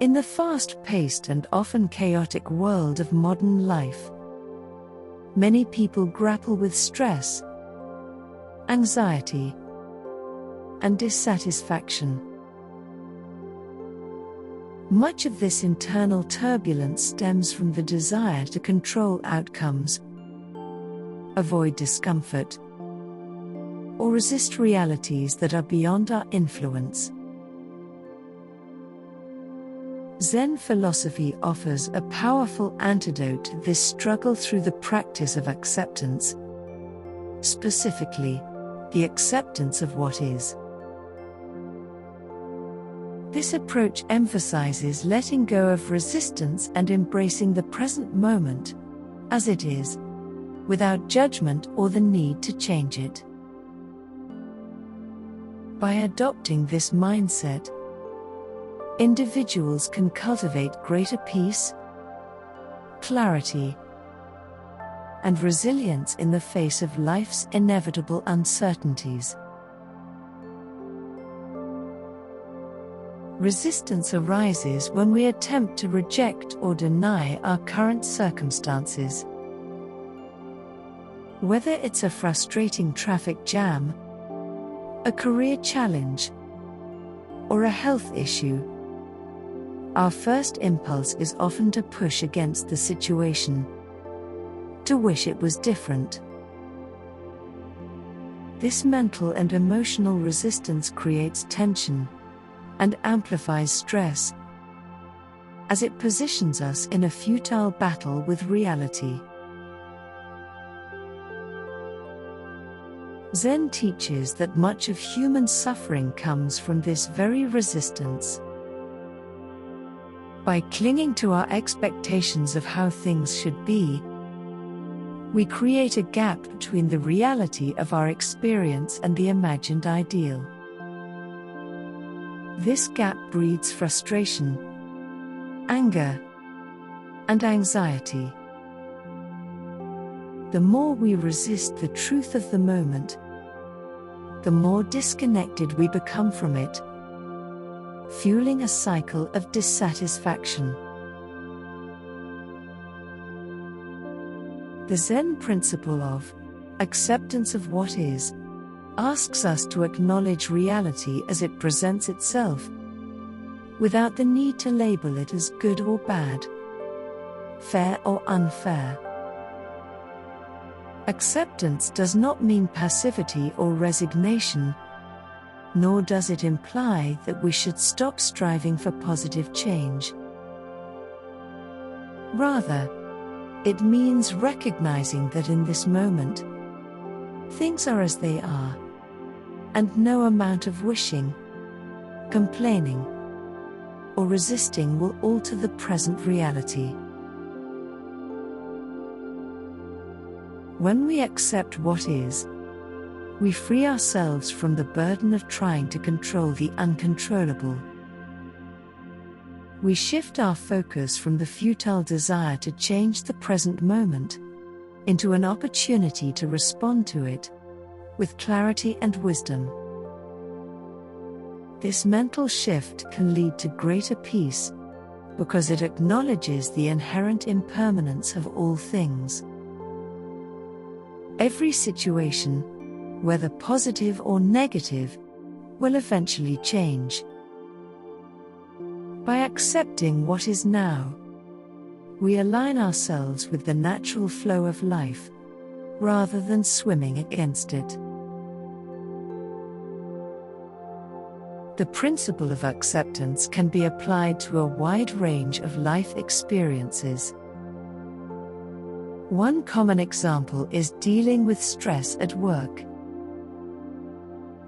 In the fast-paced and often chaotic world of modern life, many people grapple with stress, anxiety, and dissatisfaction. Much of this internal turbulence stems from the desire to control outcomes, avoid discomfort, or resist realities that are beyond our influence. Zen philosophy offers a powerful antidote to this struggle through the practice of acceptance, specifically, the acceptance of what is. This approach emphasizes letting go of resistance and embracing the present moment, as it is, without judgment or the need to change it. By adopting this mindset, individuals can cultivate greater peace, clarity, and resilience in the face of life's inevitable uncertainties. Resistance arises when we attempt to reject or deny our current circumstances. Whether it's a frustrating traffic jam, a career challenge, or a health issue, our first impulse is often to push against the situation, to wish it was different. This mental and emotional resistance creates tension and amplifies stress, as it positions us in a futile battle with reality. Zen teaches that much of human suffering comes from this very resistance. By clinging to our expectations of how things should be, we create a gap between the reality of our experience and the imagined ideal. This gap breeds frustration, anger, and anxiety. The more we resist the truth of the moment, the more disconnected we become from it, fueling a cycle of dissatisfaction. The Zen principle of acceptance of what is asks us to acknowledge reality as it presents itself, without the need to label it as good or bad, fair or unfair. Acceptance does not mean passivity or resignation, nor does it imply that we should stop striving for positive change. Rather, it means recognizing that in this moment, things are as they are, and no amount of wishing, complaining, or resisting will alter the present reality. When we accept what is, we free ourselves from the burden of trying to control the uncontrollable. We shift our focus from the futile desire to change the present moment into an opportunity to respond to it with clarity and wisdom. This mental shift can lead to greater peace because it acknowledges the inherent impermanence of all things. Every situation, whether positive or negative, will eventually change. By accepting what is now, we align ourselves with the natural flow of life, rather than swimming against it. The principle of acceptance can be applied to a wide range of life experiences. One common example is dealing with stress at work.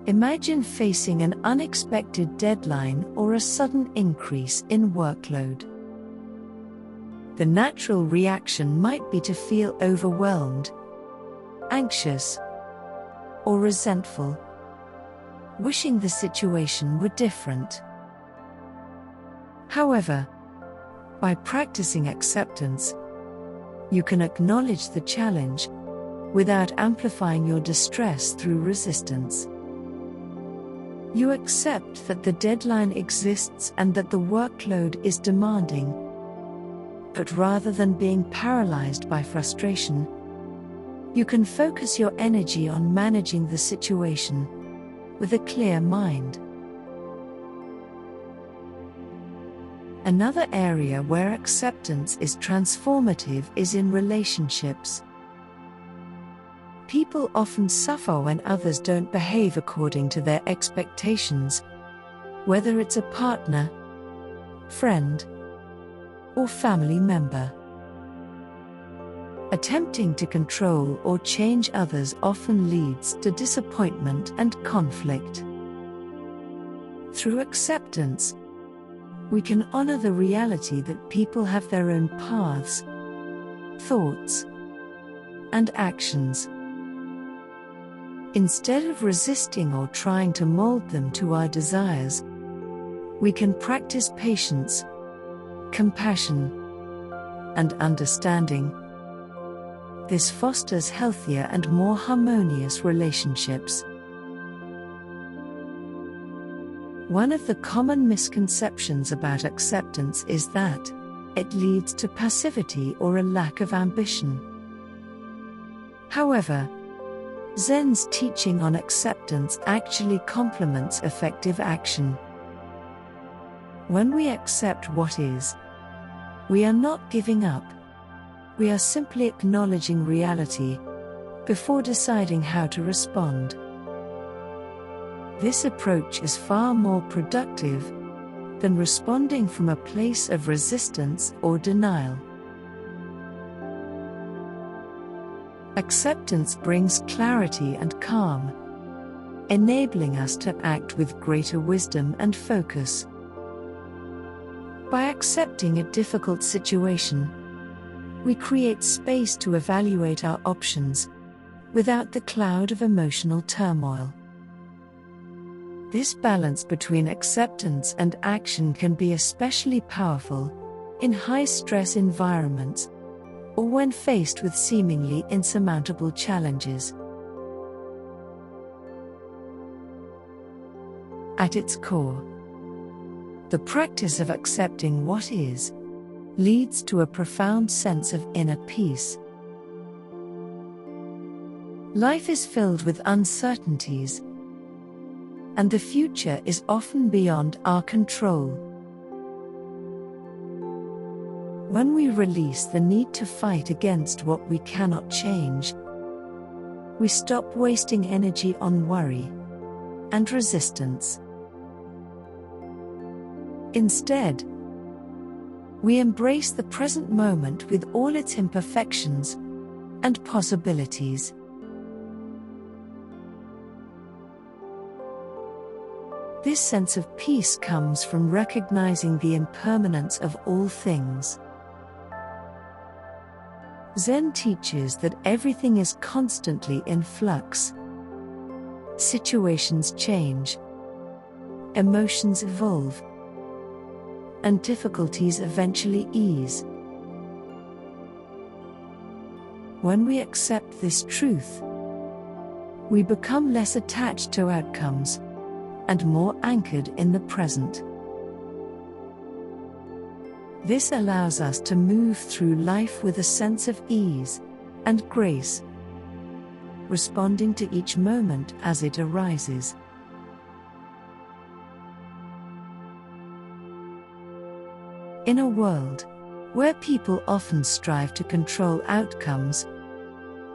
Imagine facing an unexpected deadline or a sudden increase in workload. The natural reaction might be to feel overwhelmed, anxious, or resentful, wishing the situation were different. However, by practicing acceptance, you can acknowledge the challenge without amplifying your distress through resistance. You accept that the deadline exists and that the workload is demanding. But rather than being paralyzed by frustration, you can focus your energy on managing the situation with a clear mind. Another area where acceptance is transformative is in relationships. People often suffer when others don't behave according to their expectations, whether it's a partner, friend, or family member. Attempting to control or change others often leads to disappointment and conflict. Through acceptance, we can honor the reality that people have their own paths, thoughts, and actions. Instead of resisting or trying to mold them to our desires, we can practice patience, compassion, and understanding. This fosters healthier and more harmonious relationships. One of the common misconceptions about acceptance is that it leads to passivity or a lack of ambition. However, Zen's teaching on acceptance actually complements effective action. When we accept what is, we are not giving up. We are simply acknowledging reality before deciding how to respond. This approach is far more productive than responding from a place of resistance or denial. Acceptance brings clarity and calm, enabling us to act with greater wisdom and focus. By accepting a difficult situation, we create space to evaluate our options without the cloud of emotional turmoil. This balance between acceptance and action can be especially powerful in high-stress environments or when faced with seemingly insurmountable challenges. At its core, the practice of accepting what is leads to a profound sense of inner peace. Life is filled with uncertainties, and the future is often beyond our control. When we release the need to fight against what we cannot change, we stop wasting energy on worry and resistance. Instead, we embrace the present moment with all its imperfections and possibilities. This sense of peace comes from recognizing the impermanence of all things. Zen teaches that everything is constantly in flux. Situations change, emotions evolve, and difficulties eventually ease. When we accept this truth, we become less attached to outcomes and more anchored in the present. This allows us to move through life with a sense of ease and grace, responding to each moment as it arises. In a world where people often strive to control outcomes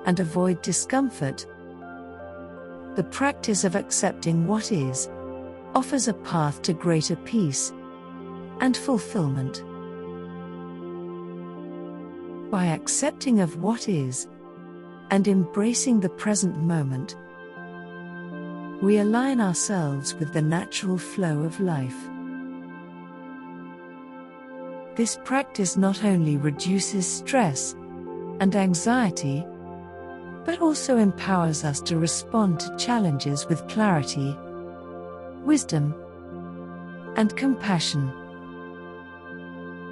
and avoid discomfort, the practice of accepting what is offers a path to greater peace and fulfillment. By accepting of what is and embracing the present moment, we align ourselves with the natural flow of life. This practice not only reduces stress and anxiety, but also empowers us to respond to challenges with clarity, wisdom, and compassion,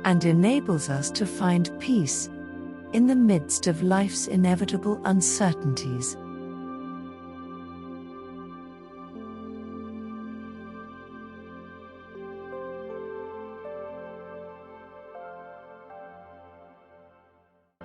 and enables us to find peace in the midst of life's inevitable uncertainties.